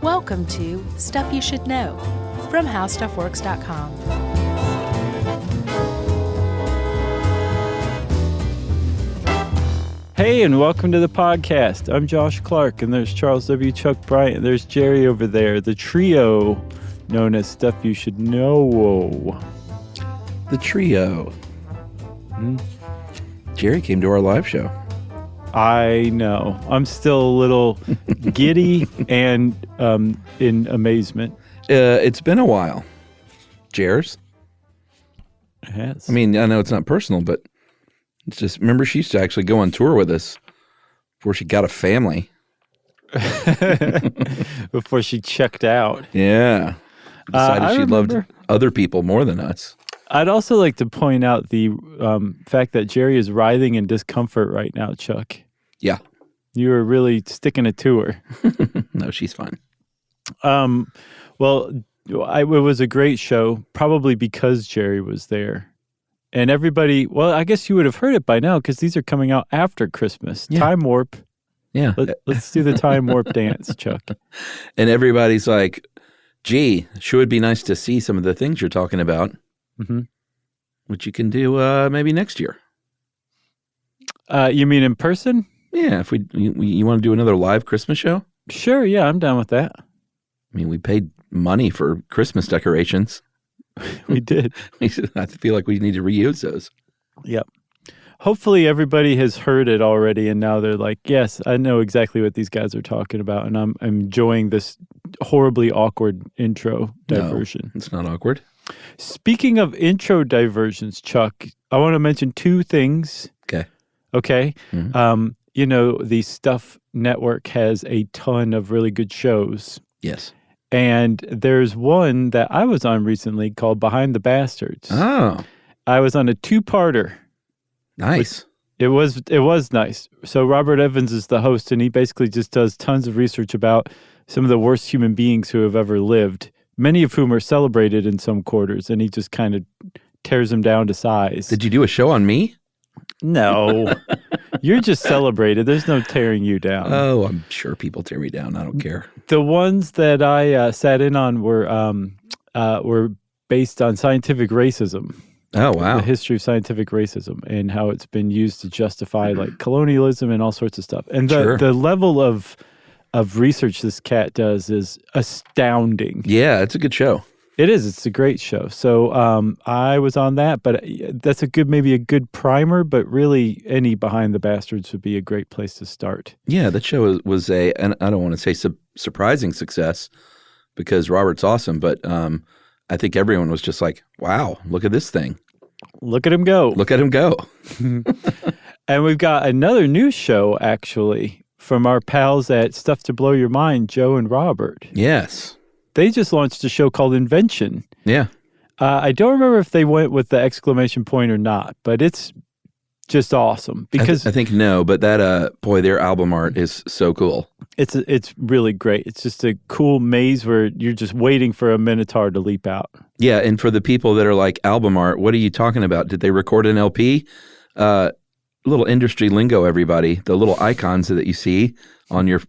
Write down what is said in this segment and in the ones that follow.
Welcome to Stuff You Should Know from HowStuffWorks.com. Hey, and welcome to the podcast. I'm Josh Clark, and there's Charles W. Chuck Bryant. There's Jerry over there, the trio known as Stuff You Should Know. The trio. Jerry came to our live show. I know. I'm still a little giddy and in amazement. It's been a while. Jerry's. It has. I mean, I know it's not personal, but it's just, remember she used to actually go on tour with us before she got a family. Before she checked out. Yeah. Decided she loved other people more than us. I'd also like to point out the fact that Jerry is writhing in discomfort right now, Chuck. Yeah. You were really sticking it to her. No, she's fine. Well, it was a great show, probably because Jerry was there. And everybody, well, I guess you would have heard it by now because these are coming out after Christmas. Yeah. Time warp. Yeah. Let's do the time warp dance, Chuck. And everybody's like, gee, sure would be nice to see some of the things you're talking about. Mm-hmm. Which you can do maybe next year. You mean in person? Yeah, if you want to do another live Christmas show? Sure, yeah, I'm down with that. I mean, we paid money for Christmas decorations. We did. I feel like we need to reuse those. Yep. Hopefully everybody has heard it already, and now they're like, yes, I know exactly what these guys are talking about, and I'm enjoying this horribly awkward intro diversion. No, it's not awkward. Speaking of intro diversions, Chuck, I want to mention two things. Okay? Mm-hmm. The Stuff Network has a ton of really good shows. Yes. And there's one that I was on recently called Behind the Bastards. Oh. I was on a two-parter. Nice. It was nice. So Robert Evans is the host, and he basically just does tons of research about some of the worst human beings who have ever lived, many of whom are celebrated in some quarters, and he just kind of tears them down to size. Did you do a show on me? No. You're just celebrated. There's no tearing you down. Oh, I'm sure people tear me down. I don't care. The ones that I sat in on were based on scientific racism. Oh, wow. The history of scientific racism and how it's been used to justify like colonialism and all sorts of stuff. And the level of research this cat does is astounding. Yeah, it's a good show. It is. It's a great show. So I was on that, but that's maybe a good primer, but really any Behind the Bastards would be a great place to start. Yeah, that show was and I don't want to say surprising success because Robert's awesome, but I think everyone was just like, wow, look at this thing. Look at him go. Look at him go. And we've got another new show, actually, from our pals at Stuff to Blow Your Mind, Joe and Robert. Yes. They just launched a show called Invention. Yeah. I don't remember if they went with the exclamation point or not, but it's just awesome. Because I think no, but that, their album art is so cool. It's really great. It's just a cool maze where you're just waiting for a minotaur to leap out. Yeah, and for the people that are like, album art, what are you talking about? Did they record an LP? Little industry lingo, everybody. The little icons that you see on your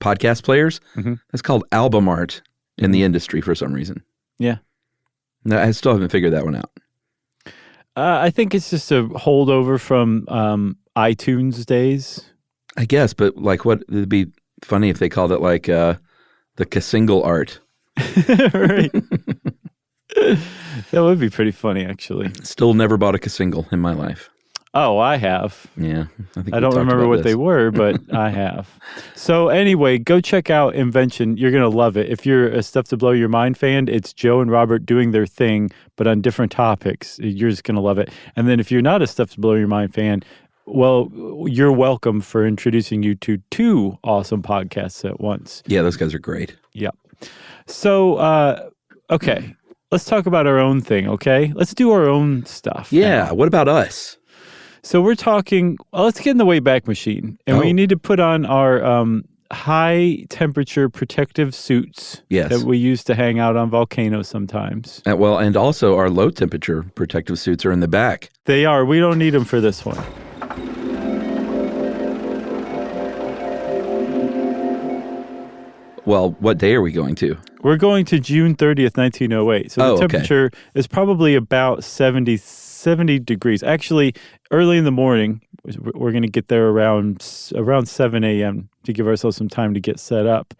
podcast players, that's called album art in the industry for some reason. Yeah. No, I still haven't figured that one out. I think it's just a holdover from iTunes days. I guess, but like what, it'd be funny if they called it like the Kasingle art. Right. That would be pretty funny, actually. Still never bought a Kasingle in my life. Oh, I have. Yeah. I don't remember what they were, but I have. So anyway, go check out Invention. You're going to love it. If you're a Stuff to Blow Your Mind fan, it's Joe and Robert doing their thing, but on different topics. You're just going to love it. And then if you're not a Stuff to Blow Your Mind fan, well, you're welcome for introducing you to two awesome podcasts at once. Yeah, those guys are great. Yeah. So, okay, let's talk about our own thing, okay? Let's do our own stuff. Yeah, now. What about us? So we're talking, let's get in the Wayback Machine. And we need to put on our high temperature protective suits that we use to hang out on volcanoes sometimes. And also our low temperature protective suits are in the back. They are. We don't need them for this one. Well, what day are we going to? We're going to June 30th, 1908. So the temperature is probably about 70 degrees. Actually, early in the morning, we're going to get there around 7 a.m. to give ourselves some time to get set up.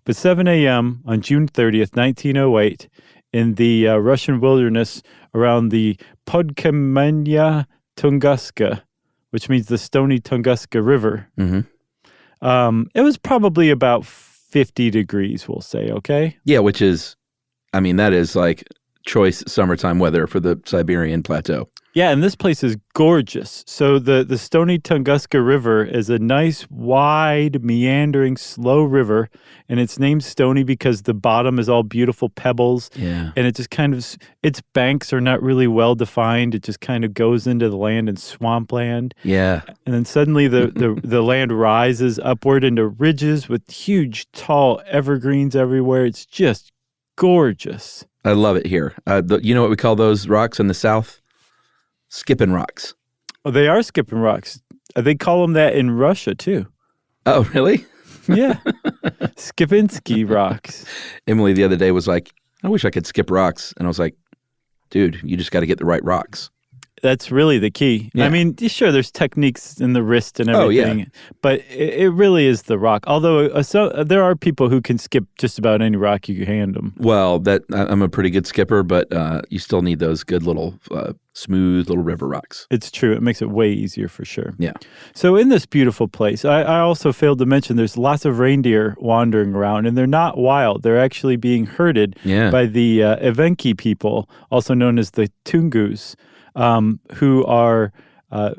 But 7 a.m. on June 30th, 1908, in the Russian wilderness around the Podkamenya Tunguska, which means the stony Tunguska River. Mm-hmm. It was probably about 50 degrees, we'll say, okay? Yeah, which is, that is like choice summertime weather for the Siberian plateau. Yeah, and this place is gorgeous. So the stony Tunguska River is a nice, wide, meandering, slow river, and it's named Stony because the bottom is all beautiful pebbles. Yeah. And it just kind of, its banks are not really well defined. It just kind of goes into the land and swampland. Yeah. And then suddenly the land rises upward into ridges with huge, tall evergreens everywhere. It's just gorgeous. I love it here. You know what we call those rocks in the south? Skipping rocks. Oh, they are skipping rocks. They call them that in Russia, too. Oh, really? Yeah. Skibinsky rocks. Emily the other day was like, I wish I could skip rocks. And I was like, dude, you just got to get the right rocks. That's really the key. Yeah. I mean, sure, there's techniques in the wrist and everything, yeah. but it really is the rock. Although there are people who can skip just about any rock you hand them. Well, I'm a pretty good skipper, but you still need those good little smooth little river rocks. It's true. It makes it way easier for sure. Yeah. So in this beautiful place, I also failed to mention there's lots of reindeer wandering around, and they're not wild. They're actually being herded by the Evenki people, also known as the Tungus, who are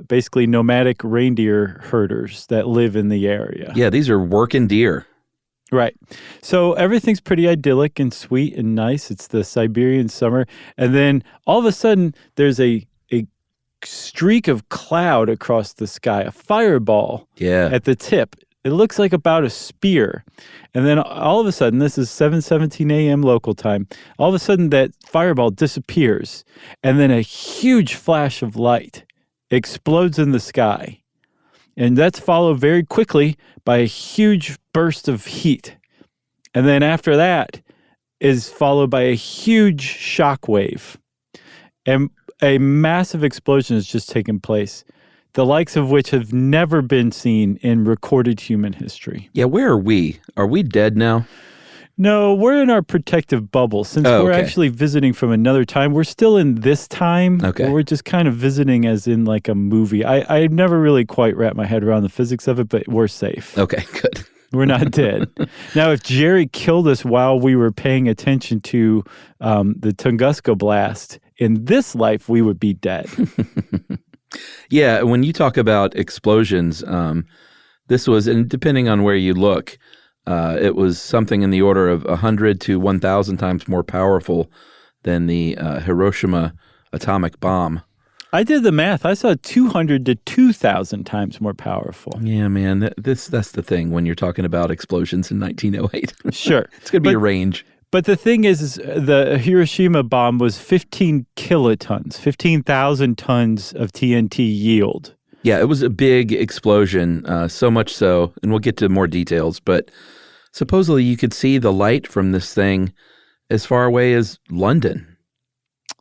basically nomadic reindeer herders that live in the area. Yeah, these are working deer. Right. So everything's pretty idyllic and sweet and nice. It's the Siberian summer. And then all of a sudden, there's a streak of cloud across the sky, a fireball at the tip. It looks like about a spear. And then all of a sudden, this is 7:17 a.m. local time, all of a sudden that fireball disappears. And then a huge flash of light explodes in the sky. And that's followed very quickly by a huge burst of heat. And then after that is followed by a huge shock wave. And a massive explosion has just taken place, the likes of which have never been seen in recorded human history. Yeah, where are we? Are we dead now? No, we're in our protective bubble. Since we're actually visiting from another time, we're still in this time. Okay. We're just kind of visiting as in like a movie. I never really quite wrapped my head around the physics of it, but we're safe. Okay, good. We're not dead. Now, if Jerry killed us while we were paying attention to the Tunguska blast, in this life, we would be dead. Yeah, when you talk about explosions, this was, and depending on where you look, it was something in the order of 100 to 1,000 times more powerful than the Hiroshima atomic bomb. I did the math. I saw 200 to 2,000 times more powerful. Yeah, man, that's the thing when you're talking about explosions in 1908. Sure. It's going to be a range. But the thing is the Hiroshima bomb was 15 kilotons, 15,000 tons of TNT yield. Yeah, it was a big explosion, so much so, and we'll get to more details, but supposedly you could see the light from this thing as far away as London.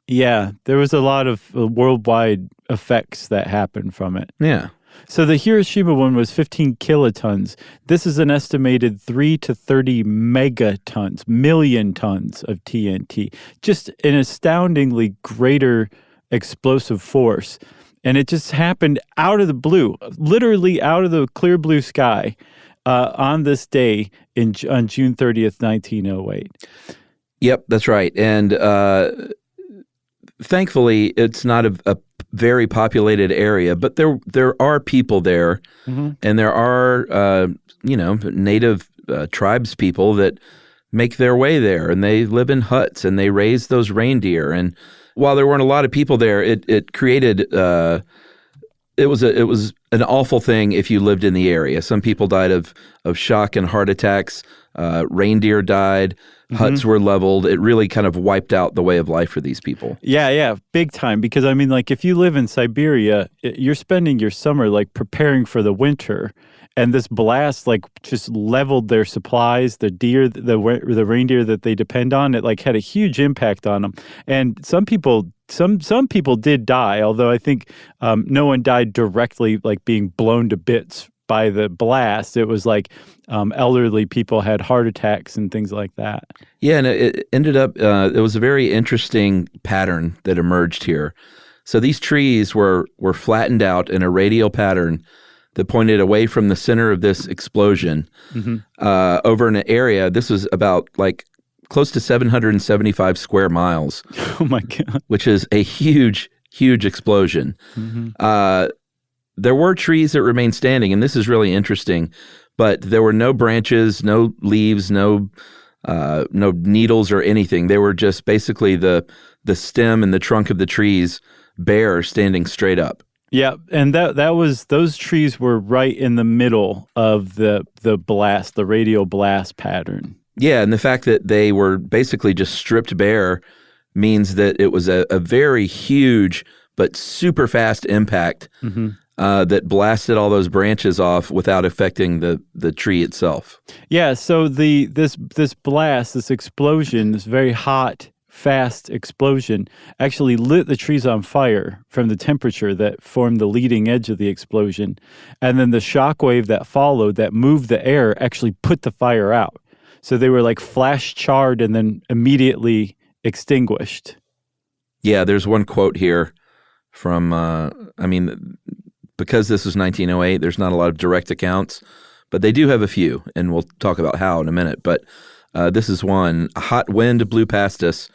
Yeah, there was a lot of worldwide effects that happened from it. Yeah. So the Hiroshima one was 15 kilotons. This is an estimated 3 to 30 megatons, million tons of TNT. Just an astoundingly greater explosive force. And it just happened out of the blue, literally out of the clear blue sky on this day on June 30th, 1908. Yep, that's right. And thankfully, it's not a very populated area, but there are people there, and there are native tribes people that make their way there, and they live in huts and they raise those reindeer. And while there weren't a lot of people there, it created it was an awful thing if you lived in the area. Some people died of shock and heart attacks. Reindeer died. Huts were leveled. It really kind of wiped out the way of life for these people. Yeah, big time. Because, I mean, like, if you live in Siberia, you're spending your summer, like, preparing for the winter. and this blast like just leveled their supplies, the reindeer that they depend on. It like had a huge impact on them, and some people did die, although I think no one died directly, like being blown to bits by the blast. It was like elderly people had heart attacks and things like that. Yeah, and it ended up, it was a very interesting pattern that emerged here. So these trees were flattened out in a radial pattern that pointed away from the center of this explosion over an area. This was about like close to 775 square miles. Oh my God. Which is a huge, huge explosion. There were trees that remained standing, and this is really interesting, but there were no branches, no leaves, no needles or anything. They were just basically the stem and the trunk of the trees bare, standing straight up. Yeah, and that was, those trees were right in the middle of the blast, the radial blast pattern. Yeah, and the fact that they were basically just stripped bare means that it was a very huge but super fast impact that blasted all those branches off without affecting the tree itself. Yeah, so this blast, this explosion, this very hot, fast explosion actually lit the trees on fire from the temperature that formed the leading edge of the explosion. And then the shock wave that followed, that moved the air, actually put the fire out. So they were like flash charred and then immediately extinguished. Yeah, there's one quote here from, because this was 1908, there's not a lot of direct accounts, but they do have a few, and we'll talk about how in a minute. But this is one. A hot wind blew past us.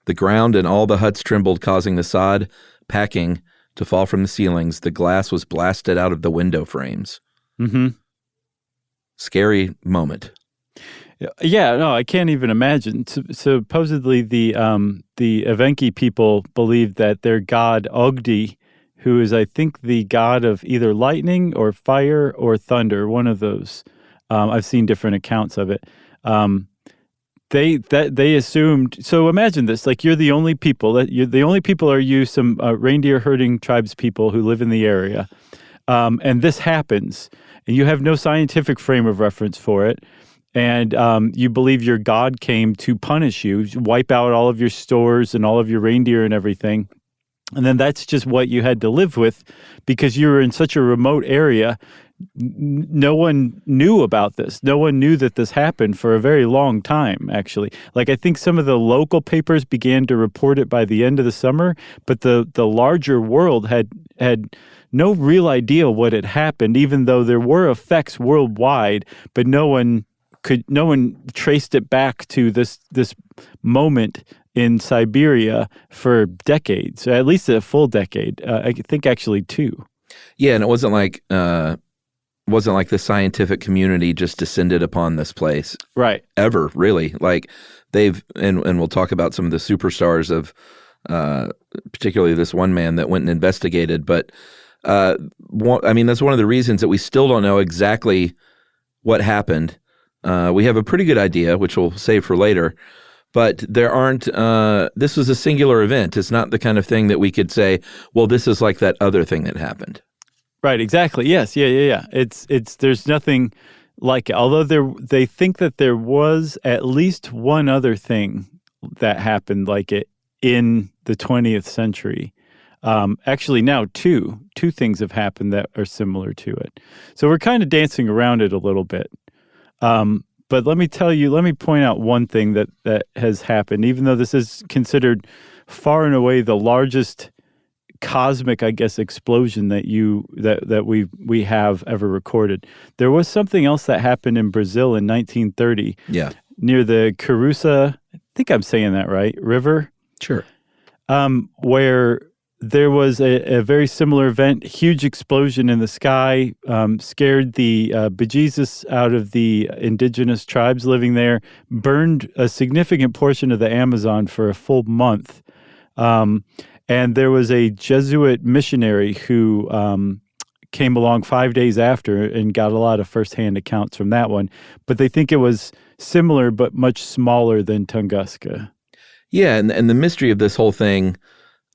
The ground and all the huts trembled, causing the sod packing to fall from the ceilings. The glass was blasted out of the window frames. Scary moment. Yeah, no, I can't even imagine. Supposedly, the Evenki people believed that their god Ogdi, who is, I think, the god of either lightning or fire or thunder, one of those. I've seen different accounts of it. They assumed. So imagine this: like you're the only people are you, some reindeer herding tribes people who live in the area, and this happens, and you have no scientific frame of reference for it. And you believe your god came to punish you, wipe out all of your stores and all of your reindeer and everything. And then that's just what you had to live with because you were in such a remote area. No one knew about this. No one knew that this happened for a very long time, actually. Like, I think some of the local papers began to report it by the end of the summer, but the larger world had no real idea what had happened, even though there were effects worldwide, but no one traced it back to this moment in Siberia for decades, at least a full decade. I think actually 2. Yeah, and it wasn't like the scientific community just descended upon this place, right? Ever really? Like they've and we'll talk about some of the superstars of, particularly this one man that went and investigated. But that's one of the reasons that we still don't know exactly what happened. We have a pretty good idea, which we'll save for later, but there aren't, this was a singular event. It's not the kind of thing that we could say, well, this is like that other thing that happened. Right, exactly. Yes, yeah. It's there's nothing like it. Although they think that there was at least one other thing that happened like it in the 20th century. Actually, now two things have happened that are similar to it. So we're kind of dancing around it a little bit. But let me point out one thing that has happened, even though this is considered far and away the largest cosmic, I guess, explosion that we have ever recorded. There was something else that happened in Brazil in 1930. Yeah. Near the Caruça, I think I'm saying that right, river. Sure. Where there was a very similar event, huge explosion in the sky, scared the bejesus out of the indigenous tribes living there, burned a significant portion of the Amazon for a full month. And there was a Jesuit missionary who came along 5 days after and got a lot of firsthand accounts from that one. But they think it was similar but much smaller than Tunguska. Yeah, and the mystery of this whole thing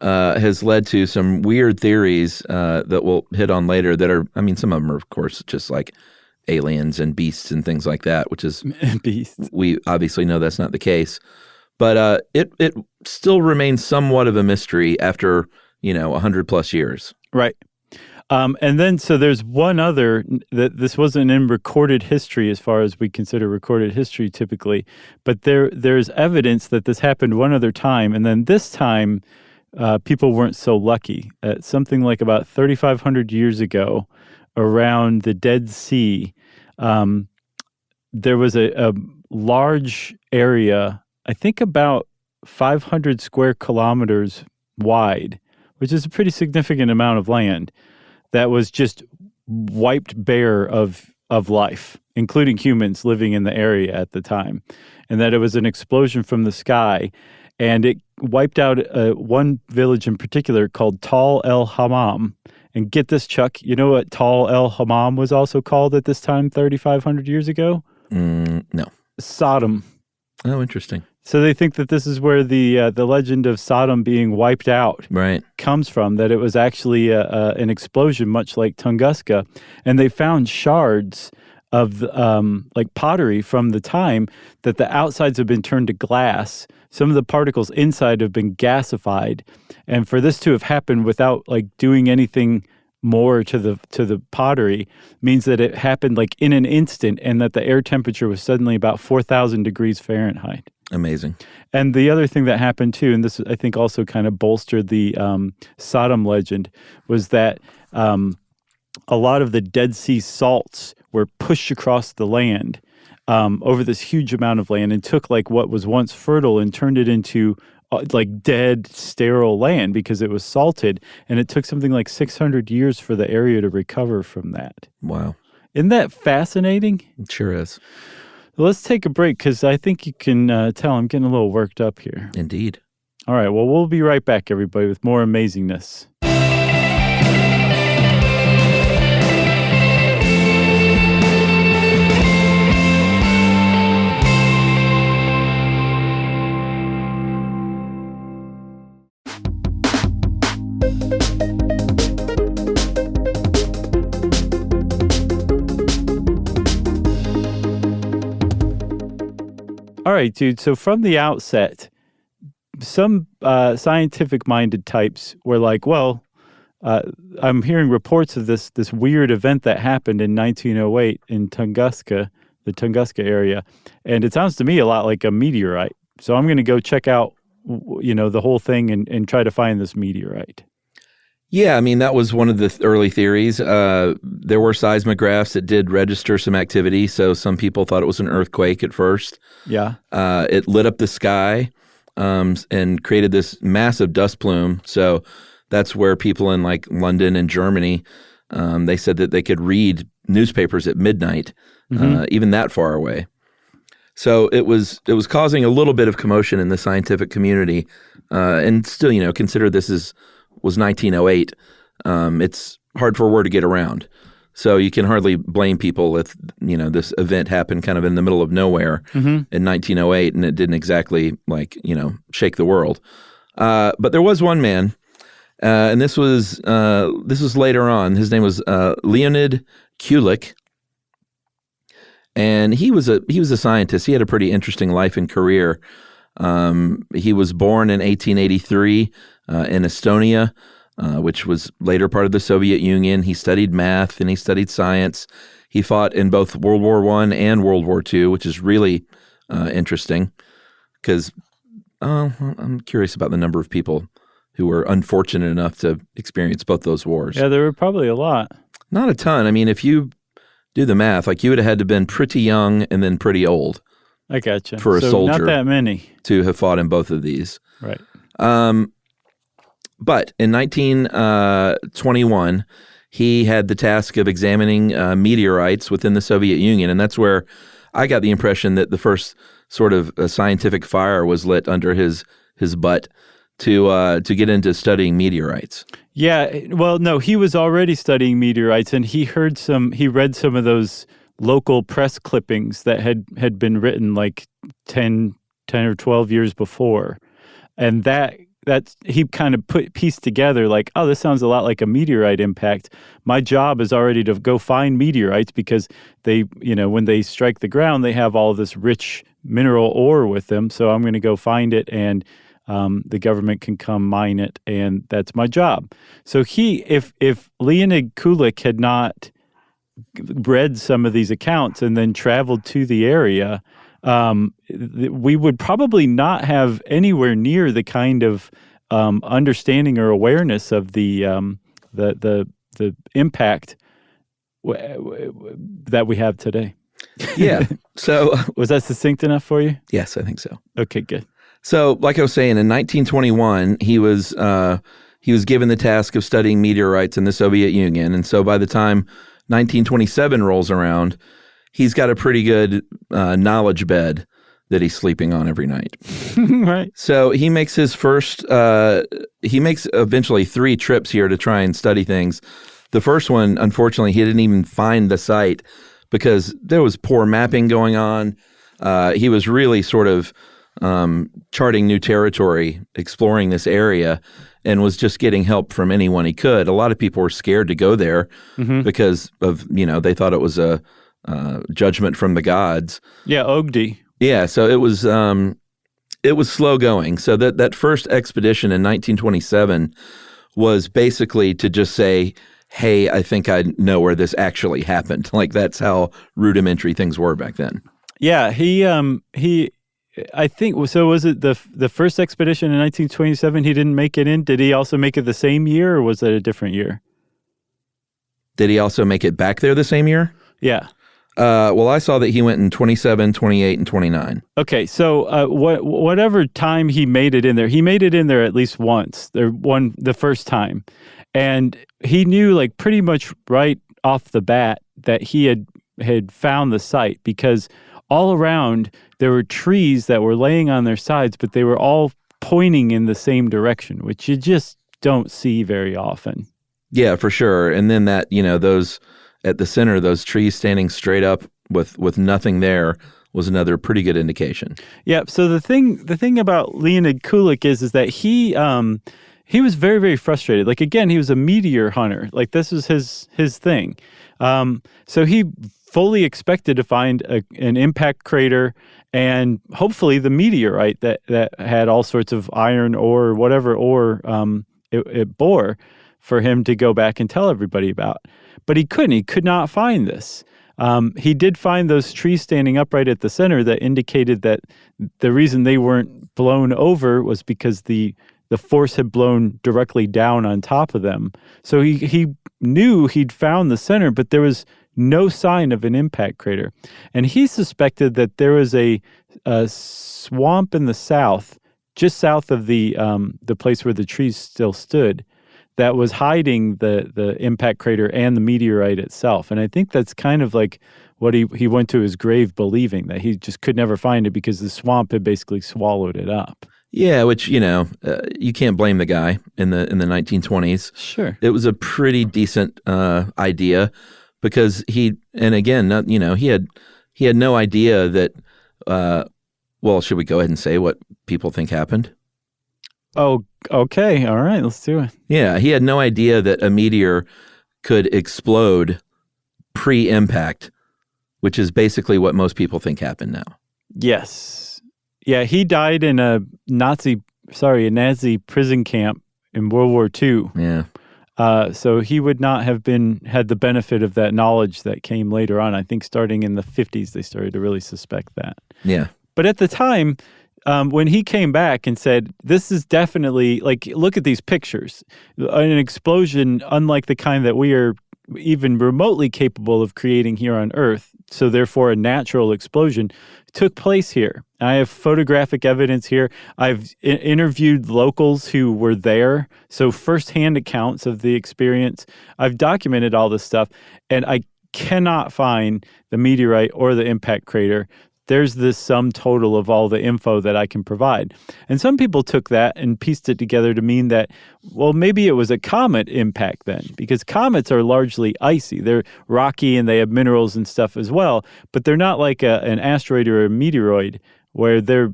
has led to some weird theories that we'll hit on later that are, some of them are, of course, just like aliens and beasts and things like that, which is beasts. We obviously know that's not the case. But it still remains somewhat of a mystery after 100 plus years. Right. And then, so there's one other, that this wasn't in recorded history as far as we consider recorded history typically, but there's evidence that this happened one other time, and then this time people weren't so lucky. Something like about 3,500 years ago, around the Dead Sea, there was a large area, I think about 500 square kilometers wide, which is a pretty significant amount of land, that was just wiped bare of life, including humans living in the area at the time, and that it was an explosion from the sky, and it wiped out one village in particular called Tal el Hammam. And get this, Chuck, you know what Tal el Hammam was also called at this time 3,500 years ago? No. Sodom. Oh, interesting. So they think that this is where the legend of Sodom being wiped out comes from, that it was actually an explosion, much like Tunguska. And they found shards of like pottery from the time that the outsides have been turned to glass. Some of the particles inside have been gasified. And for this to have happened without like doing anything more to the pottery means that it happened like in an instant, and that the air temperature was suddenly about 4,000 degrees Fahrenheit. Amazing. And the other thing that happened too, and this I think also kind of bolstered the Sodom legend, was that a lot of the Dead Sea salts were pushed across the land over this huge amount of land, and took like what was once fertile and turned it into like dead, sterile land because it was salted, and it took something like 600 years for the area to recover from that. Wow. Isn't that fascinating? It sure is. Let's take a break, because I think you can tell I'm getting a little worked up here. Indeed. All right, well, we'll be right back, everybody, with more amazingness. All right, dude. So from the outset, some scientific-minded types were like, well, I'm hearing reports of this weird event that happened in 1908 in Tunguska, the Tunguska area, and it sounds to me a lot like a meteorite. So I'm going to go check out, the whole thing and try to find this meteorite. Yeah, I mean, that was one of the early theories. There were seismographs that did register some activity, so some people thought it was an earthquake at first. Yeah. It lit up the sky and created this massive dust plume. So that's where people in like London and Germany, they said that they could read newspapers at midnight, even that far away. So it was causing a little bit of commotion in the scientific community, and still, consider this was 1908. It's hard for word to get around. So you can hardly blame people if, this event happened kind of in the middle of nowhere in 1908, and it didn't exactly shake the world. But there was one man, and this was later on. His name was Leonid Kulik. And he was a scientist. He had a pretty interesting life and career. He was born in 1883 in Estonia, which was later part of the Soviet Union. He studied math and he studied science. He fought in both World War I and World War II, which is really interesting because I'm curious about the number of people who were unfortunate enough to experience both those wars. Yeah, there were probably a lot. Not a ton. I mean, if you do the math, like you would have had to have been pretty young and then pretty old. I gotcha. For a soldier. Not that many. To have fought in both of these. Right. But in 1921, he had the task of examining meteorites within the Soviet Union, and that's where I got the impression that the first sort of scientific fire was lit under his butt to get into studying meteorites. Yeah, well, no, he was already studying meteorites, and he read some of those local press clippings that had been written like 10 or 12 years before, and that he kind of pieced together like, oh, this sounds a lot like a meteorite impact. My job is already to go find meteorites because they, when they strike the ground, they have all this rich mineral ore with them. So I'm going to go find it, and the government can come mine it, and that's my job. So if Leonid Kulik had not read some of these accounts and then traveled to the area, we would probably not have anywhere near the kind of understanding or awareness of the impact that we have today. Yeah. So was that succinct enough for you? Yes, I think so. Okay, good. So, like I was saying, in 1921, he was given the task of studying meteorites in the Soviet Union, and so by the time 1927 rolls around, he's got a pretty good knowledge bed that he's sleeping on every night. Right. So he makes his first, he makes eventually 3 trips here to try and study things. The first one, unfortunately, he didn't even find the site because there was poor mapping going on. He was really sort of charting new territory, exploring this area, and was just getting help from anyone he could. A lot of people were scared to go there because of, they thought it was a judgment from the gods. Yeah, Ogdi. Yeah, so it was slow going. So that first expedition in 1927 was basically to just say, hey, I think I know where this actually happened. Like, that's how rudimentary things were back then. Yeah, I think, so was it the first expedition in 1927 he didn't make it in? Did he also make it the same year, or was it a different year? Did he also make it back there the same year? Yeah. Well, I saw that he went in 27, 28, and 29. Okay, so whatever time he made it in there at least once, the first time. And he knew, like, pretty much right off the bat that he had found the site, because all around there were trees that were laying on their sides, but they were all pointing in the same direction, which you just don't see very often. Yeah, for sure. And then that, those at the center, those trees standing straight up with nothing there was another pretty good indication. Yeah. So the thing about Leonid Kulik is that he was very, very frustrated. Like, again, he was a meteor hunter. Like, this was his thing. So he fully expected to find an impact crater and hopefully the meteorite that had all sorts of iron ore, whatever ore it bore, for him to go back and tell everybody about. But he couldn't. He could not find this. He did find those trees standing upright at the center that indicated that the reason they weren't blown over was because the force had blown directly down on top of them. So he knew he'd found the center, but there was no sign of an impact crater. And he suspected that there was a swamp in the south, just south of the place where the trees still stood, that was hiding the impact crater and the meteorite itself. And I think that's kind of like what he went to his grave believing, that he just could never find it because the swamp had basically swallowed it up. Yeah, which, you can't blame the guy in the 1920s. Sure. It was a pretty decent idea because he had no idea that, well, should we go ahead and say what people think happened? Oh, okay. All right. Let's do it. Yeah. He had no idea that a meteor could explode pre-impact, which is basically what most people think happened now. Yes. Yeah. He died in a Nazi prison camp in World War II. Yeah. So he would not have had the benefit of that knowledge that came later on. I think starting in the 50s, they started to really suspect that. Yeah. But at the time, when he came back and said, this is definitely, like, look at these pictures, an explosion unlike the kind that we are even remotely capable of creating here on Earth, so therefore a natural explosion, took place here. I have photographic evidence here. I've interviewed locals who were there, so firsthand accounts of the experience. I've documented all this stuff, and I cannot find the meteorite or the impact crater. There's this sum total of all the info that I can provide. And some people took that and pieced it together to mean that, well, maybe it was a comet impact then, because comets are largely icy. They're rocky and they have minerals and stuff as well, but they're not like an asteroid or a meteoroid where they're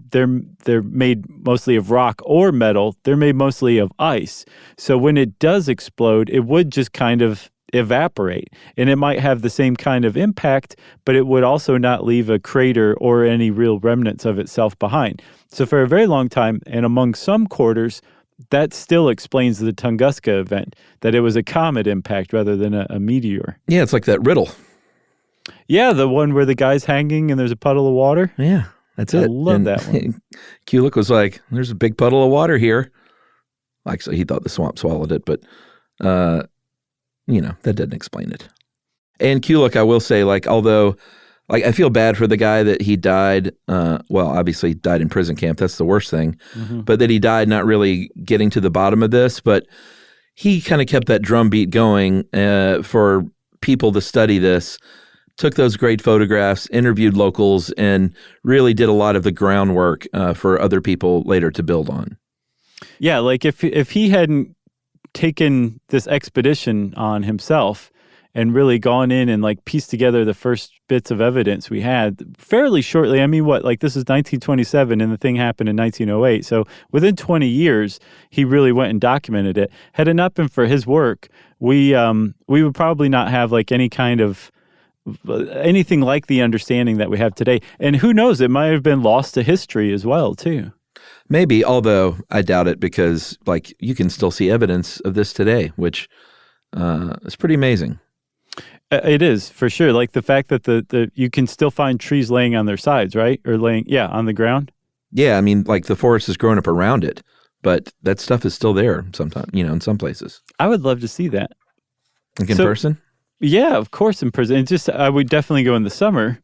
made mostly of rock or metal. They're made mostly of ice. So when it does explode, it would just kind of evaporate, and it might have the same kind of impact, but it would also not leave a crater or any real remnants of itself behind. So for a very long time, and among some quarters, that still explains the Tunguska event, that it was a comet impact rather than a meteor. Yeah, it's like that riddle. Yeah, the one where the guy's hanging and there's a puddle of water. Yeah, that's it. I love that one. Kulik was like, there's a big puddle of water here. Actually, he thought the swamp swallowed it, but that doesn't explain it. And Kulik, I will say, although I feel bad for the guy that he died, obviously he died in prison camp. That's the worst thing. Mm-hmm. But that he died not really getting to the bottom of this, but he kind of kept that drumbeat going for people to study this, took those great photographs, interviewed locals, and really did a lot of the groundwork for other people later to build on. Yeah, if he hadn't taken this expedition on himself and really gone in and pieced together the first bits of evidence we had fairly shortly. I mean, this is 1927 and the thing happened in 1908. So within 20 years, he really went and documented it. Had it not been for his work, we would probably not have any kind of anything like the understanding that we have today. And who knows, it might have been lost to history as well, too. Maybe, although I doubt it because you can still see evidence of this today, which is pretty amazing. It is, for sure. The fact that you can still find trees laying on their sides, right? Or on the ground. Yeah, I mean, the forest is growing up around it, but that stuff is still there sometimes, in some places. I would love to see that. In person? Yeah, of course in person. I would definitely go in the summer.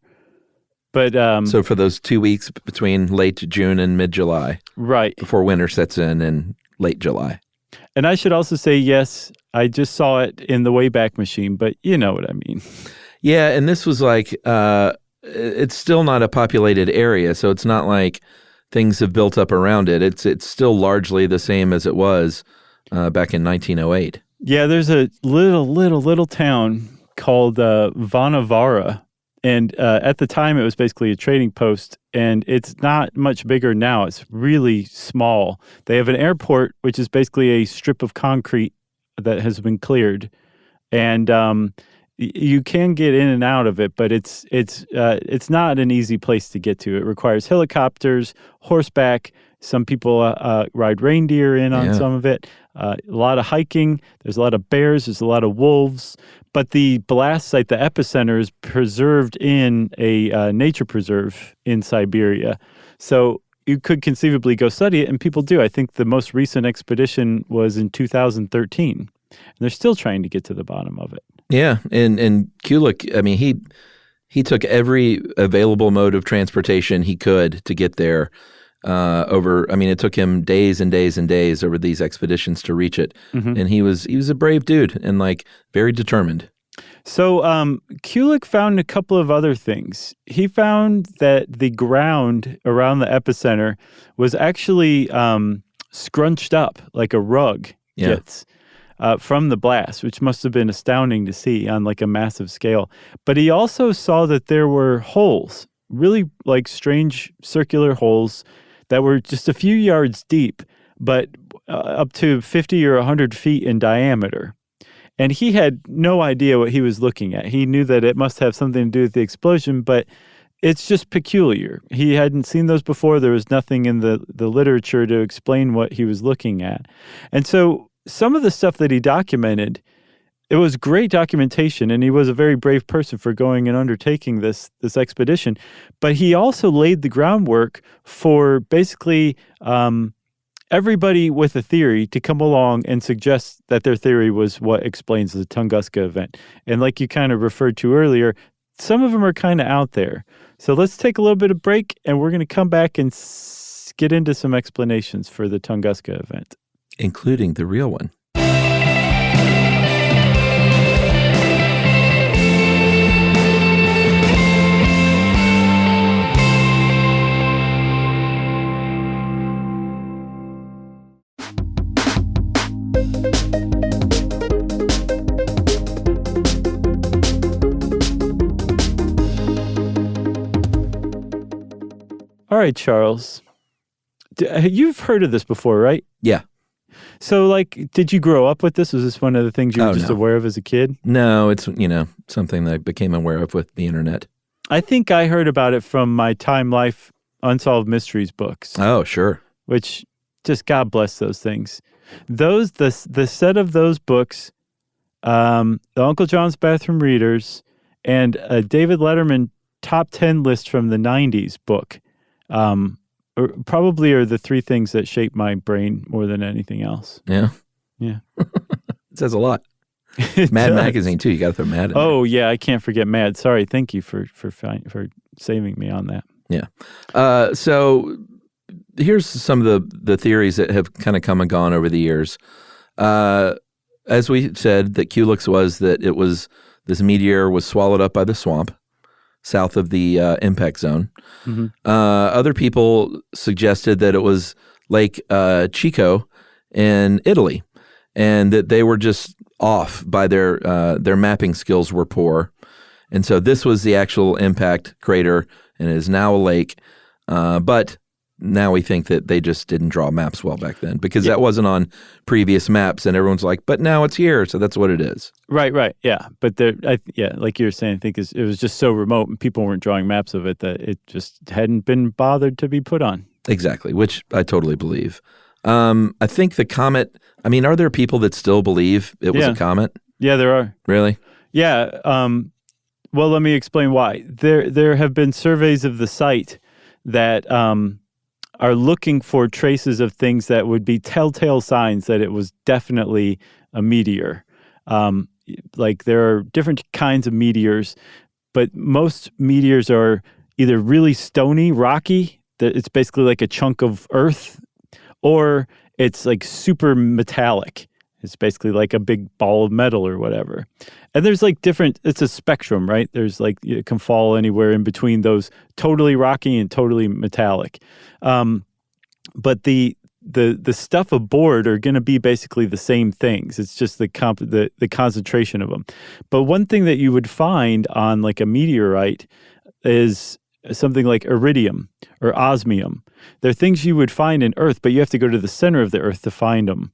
But so for those 2 weeks between late June and mid-July. Right. Before winter sets in late July. And I should also say, yes, I just saw it in the Wayback Machine, but you know what I mean. Yeah, and this was it's still not a populated area, so it's not like things have built up around it. It's still largely the same as it was back in 1908. Yeah, there's a little town called Vanavara. And at the time, it was basically a trading post, and it's not much bigger now. It's really small. They have an airport, which is basically a strip of concrete that has been cleared, and you can get in and out of it, but it's not an easy place to get to. It requires helicopters, horseback. Some people ride reindeer in on some of it. A lot of hiking. There's a lot of bears. There's a lot of wolves. But the blast site, the epicenter, is preserved in a nature preserve in Siberia. So you could conceivably go study it, and people do. I think the most recent expedition was in 2013, and they're still trying to get to the bottom of it. Yeah, and Kulik, I mean, he took every available mode of transportation he could to get there. It took him days and days and days over these expeditions to reach it. Mm-hmm. And he was a brave dude and very determined. So Kulik found a couple of other things. He found that the ground around the epicenter was actually scrunched up like a rug gets from the blast, which must have been astounding to see on a massive scale. But he also saw that there were holes, really strange circular holes that were just a few yards deep, but up to 50 or 100 feet in diameter. And he had no idea what he was looking at. He knew that it must have something to do with the explosion, but it's just peculiar. He hadn't seen those before. There was nothing in the literature to explain what he was looking at. And so some of the stuff that he documented, it was great documentation, and he was a very brave person for going and undertaking this expedition. But he also laid the groundwork for basically everybody with a theory to come along and suggest that their theory was what explains the Tunguska event. And like you kind of referred to earlier, some of them are kind of out there. So let's take a little bit of break, and we're going to come back and get into some explanations for the Tunguska event. Including the real one. All right, Charles. You've heard of this before, right? Yeah. So, like, did you grow up with this? Was this one of the things you were just aware of as a kid? No, it's, something that I became aware of with the internet. I think I heard about it from my Time Life Unsolved Mysteries books. Oh, sure. Which, just God bless those things. The set of those books, the Uncle John's Bathroom Readers, and a David Letterman top 10 list from the 90s book, probably are the three things that shape my brain more than anything else. Yeah. Yeah. It says a lot. Mad Magazine, too. You got to throw Mad in there. Yeah, I can't forget Mad. Sorry. Thank you for saving me on that. Yeah. So here's some of the theories that have kind of come and gone over the years. As we said, that Culex was that it was this meteor was swallowed up by the swamp south of the impact zone. Mm-hmm. Other people suggested that it was Lake Chico in Italy, and that they were just off by their mapping skills were poor. And so this was the actual impact crater, and it is now a lake. But now we think that they just didn't draw maps well back then, because that wasn't on previous maps, and everyone's like, but now it's here, so that's what it is. Right, yeah. But like you were saying, I think it was just so remote, and people weren't drawing maps of it that it just hadn't been bothered to be put on. Exactly, which I totally believe. I think the comet, are there people that still believe it was a comet? Yeah, there are. Really? Yeah. Well, let me explain why. There have been surveys of the site that are looking for traces of things that would be telltale signs that it was definitely a meteor. Like there are different kinds of meteors, but most meteors are either really stony, rocky, that it's basically like a chunk of earth, or it's like super metallic. It's basically like a big ball of metal or whatever. And there's like it's a spectrum, right? There's like, it can fall anywhere in between those totally rocky and totally metallic. But the stuff aboard are going to be basically the same things. It's just the concentration of them. But one thing that you would find on like a meteorite is something like iridium or osmium. They're things you would find in Earth, but you have to go to the center of the Earth to find them.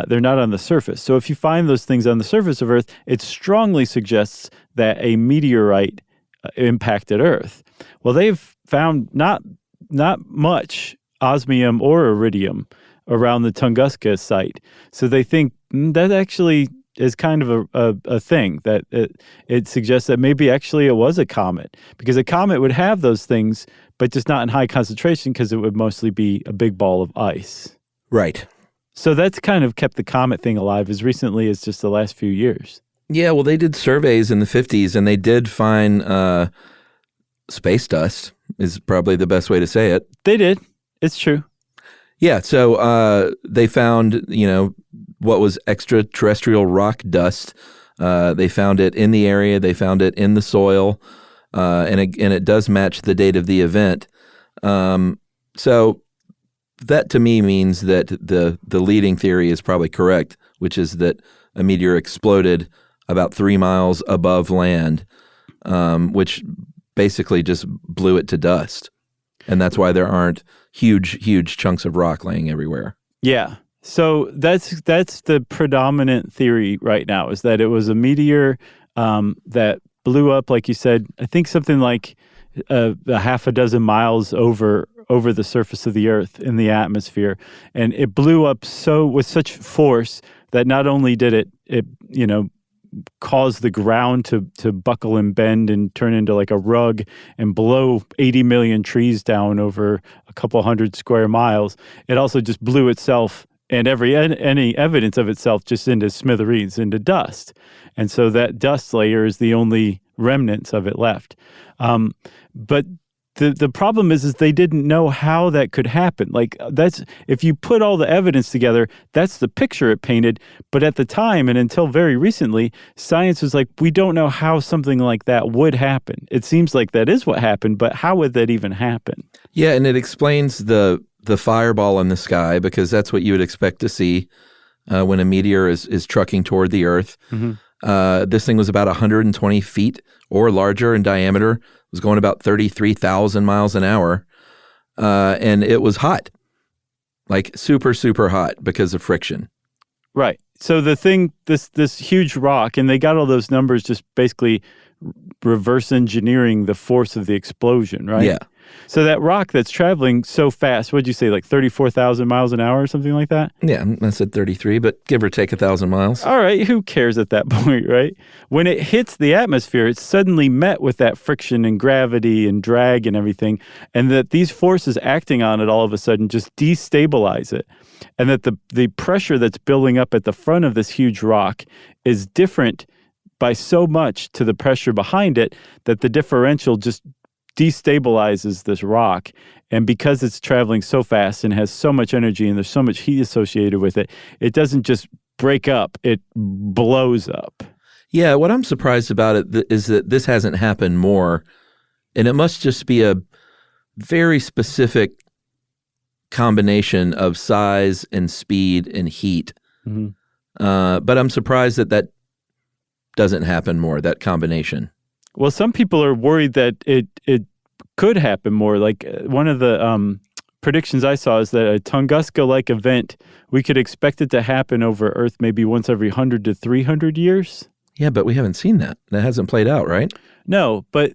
They're not on the surface. So if you find those things on the surface of Earth, it strongly suggests that a meteorite impacted Earth. Well, they've found not much osmium or iridium around the Tunguska site. So they think that actually is kind of a thing, that it suggests that maybe actually it was a comet, because a comet would have those things, but just not in high concentration, because it would mostly be a big ball of ice. Right. So that's kind of kept the comet thing alive as recently as just the last few years. Yeah, well, they did surveys in the 50s, and they did find space dust, is probably the best way to say it. They did. It's true. Yeah, so they found, what was extraterrestrial rock dust. They found it in the area. They found it in the soil, and it does match the date of the event. So that to me means that the leading theory is probably correct, which is that a meteor exploded about 3 miles above land, which basically just blew it to dust. And that's why there aren't huge chunks of rock laying everywhere. Yeah. So that's the predominant theory right now, is that it was a meteor that blew up, like you said, I think something like a half a dozen miles over the surface of the Earth in the atmosphere. And it blew up with such force that not only did it cause the ground to buckle and bend and turn into like a rug and blow 80 million trees down over a couple hundred square miles, it also just blew itself and any evidence of itself just into smithereens, into dust. And so that dust layer is the only remnants of it left. But the problem is they didn't know how that could happen. Like, that's, if you put all the evidence together, that's the picture it painted. But at the time, and until very recently, science was like, we don't know how something like that would happen. It seems like that is what happened, but how would that even happen? Yeah, and it explains the fireball in the sky, because that's what you would expect to see when a meteor is trucking toward the Earth. Mm-hmm. This thing was about 120 feet or larger in diameter. It was going about 33,000 miles an hour. and it was hot, like super, super hot because of friction. Right. So the thing, this huge rock, and they got all those numbers just basically reverse engineering the force of the explosion, right? Yeah. So that rock that's traveling so fast, what'd you say, like 34,000 miles an hour or something like that? Yeah, I said 33, but give or take 1,000 miles. All right, who cares at that point, right? When it hits the atmosphere, it's suddenly met with that friction and gravity and drag and everything, and that these forces acting on it all of a sudden just destabilize it. And that the pressure that's building up at the front of this huge rock is different by so much to the pressure behind it that the differential just destabilizes this rock. And because it's traveling so fast and has so much energy and there's so much heat associated with it, it doesn't just break up, it blows up. Yeah, what I'm surprised about it is that this hasn't happened more, and it must just be a very specific combination of size and speed and heat. Mm-hmm. But I'm surprised that doesn't happen more, that combination. Well, some people are worried that it could happen more. Like one of the predictions I saw is that a Tunguska-like event, we could expect it to happen over Earth maybe once every 100 to 300 years. Yeah, but we haven't seen that. That hasn't played out, right? No, but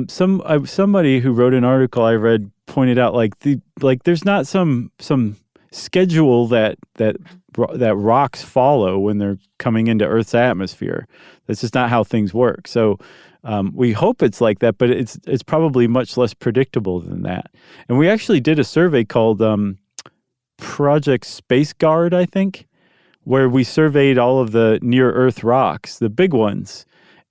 somebody who wrote an article I read pointed out like there's not some schedule that rocks follow when they're coming into Earth's atmosphere. That's just not how things work. So we hope it's like that, but it's probably much less predictable than that. And we actually did a survey called Project Space Guard, I think, where we surveyed all of the near-Earth rocks, the big ones.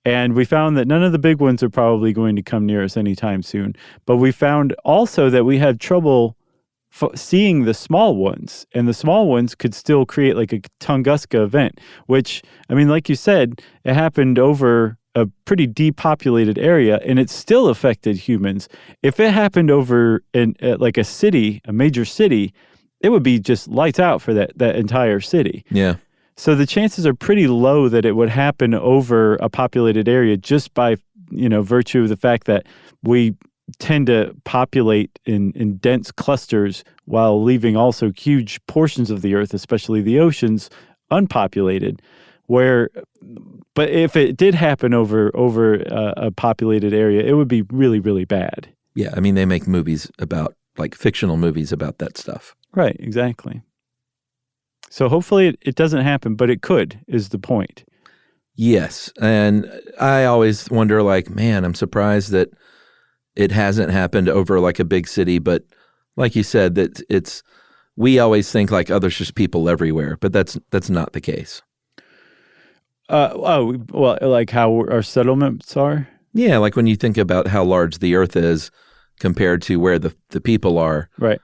And we found that none of the big ones are probably going to come near us anytime soon. But we found also that we had trouble seeing the small ones. And the small ones could still create like a Tunguska event, which, I mean, like you said, it happened over a pretty depopulated area, and it still affected humans. If it happened over in like a city, a major city, it would be just lights out for that entire city. Yeah. So the chances are pretty low that it would happen over a populated area just by, virtue of the fact that we tend to populate in dense clusters while leaving also huge portions of the Earth, especially the oceans, unpopulated. But if it did happen over a populated area, it would be really, really bad. Yeah, I mean, they make movies about, like fictional movies about that stuff. Right, exactly. So hopefully it doesn't happen, but it could, is the point. Yes, and I always wonder, like, man, I'm surprised that it hasn't happened over like a big city, but like you said, that we always think like, oh, there's just people everywhere, but that's not the case. Well, like how our settlements are? Yeah, like when you think about how large the Earth is compared to where the people are. Right.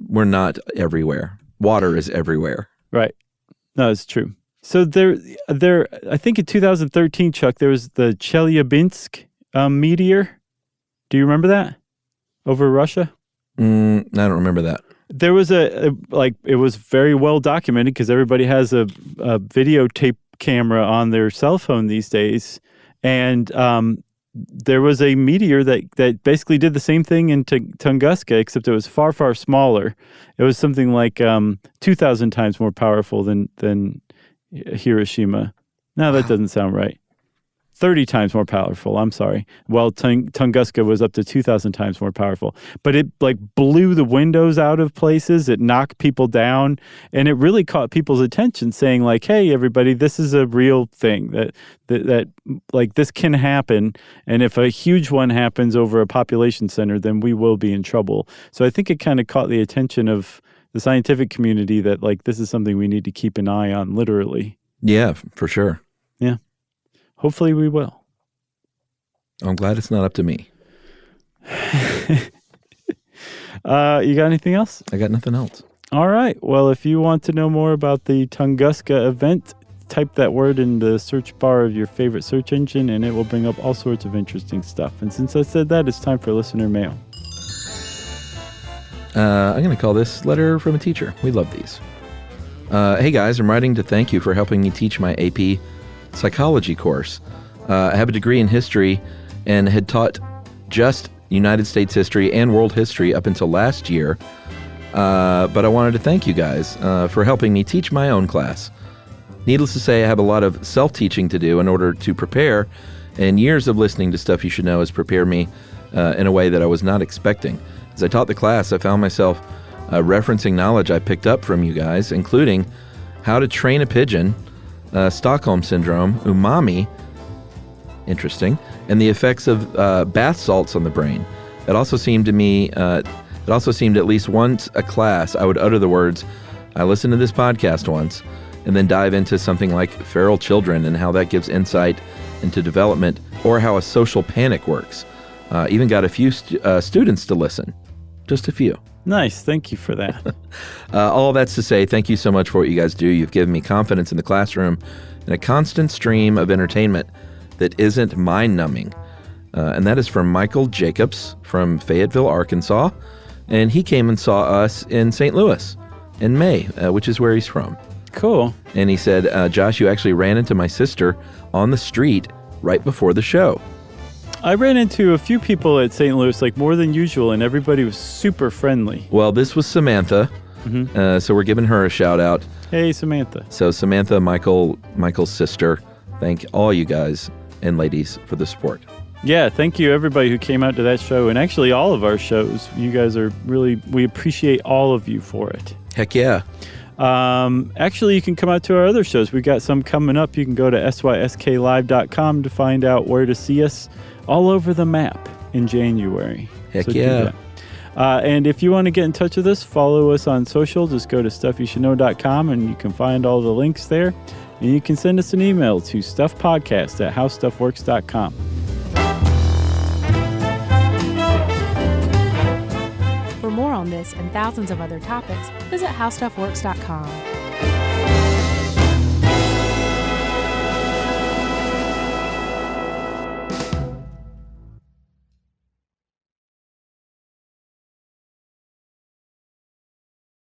We're not everywhere. Water is everywhere. Right. No, it's true. So there. I think in 2013, Chuck, there was the Chelyabinsk meteor. Do you remember that? Over Russia? I don't remember that. There was it was very well documented because everybody has a videotape camera on their cell phone these days. And there was a meteor that basically did the same thing in Tunguska, except it was far, far smaller. It was something like 2,000 times more powerful than Hiroshima. No, that doesn't sound right. 30 times more powerful, I'm sorry. Well, Tunguska was up to 2,000 times more powerful. But it blew the windows out of places. It knocked people down. And it really caught people's attention saying like, hey, everybody, this is a real thing. That this can happen. And if a huge one happens over a population center, then we will be in trouble. So I think it kind of caught the attention of the scientific community that this is something we need to keep an eye on, literally. Yeah, for sure. Yeah. Hopefully we will. I'm glad it's not up to me. You got anything else? I got nothing else. All right. Well, if you want to know more about the Tunguska event, type that word in the search bar of your favorite search engine, and it will bring up all sorts of interesting stuff. And since I said that, it's time for listener mail. I'm going to call this Letter from a Teacher. We love these. Hey, guys, I'm writing to thank you for helping me teach my AP psychology course. I have a degree in history and had taught just United States history and world history up until last year. But I wanted to thank you guys for helping me teach my own class. Needless to say, I have a lot of self-teaching to do in order to prepare, and years of listening to Stuff You Should Know has prepared me in a way that I was not expecting. As I taught the class, I found myself referencing knowledge I picked up from you guys, including how to train a pigeon, Stockholm Syndrome, umami, interesting, and the effects of bath salts on the brain. It also seemed to me, at least once a class, I would utter the words, I listened to this podcast once, and then dive into something like feral children and how that gives insight into development, or how a social panic works. Even got a few students to listen. Just a few. Nice. Thank you for that. All that's to say, thank you so much for what you guys do. You've given me confidence in the classroom and a constant stream of entertainment that isn't mind-numbing. And that is from Michael Jacobs from Fayetteville, Arkansas. And he came and saw us in St. Louis in May, which is where he's from. Cool. And he said, Josh, you actually ran into my sister on the street right before the show. I ran into a few people at St. Louis, like more than usual, and everybody was super friendly. Well, this was Samantha, so we're giving her a shout out. Hey, Samantha. So Samantha, Michael's sister, thank all you guys and ladies for the support. Yeah, thank you everybody who came out to that show, and actually all of our shows. You guys are really, we appreciate all of you for it. Heck yeah. Actually, you can come out to our other shows. We got some coming up. You can go to sysklive.com to find out where to see us all over the map in January. Heck so yeah. And if you want to get in touch with us, follow us on social. Just go to stuffyoushouldknow.com and you can find all the links there. And you can send us an email to stuffpodcast@howstuffworks.com. For more on this and thousands of other topics, visit howstuffworks.com.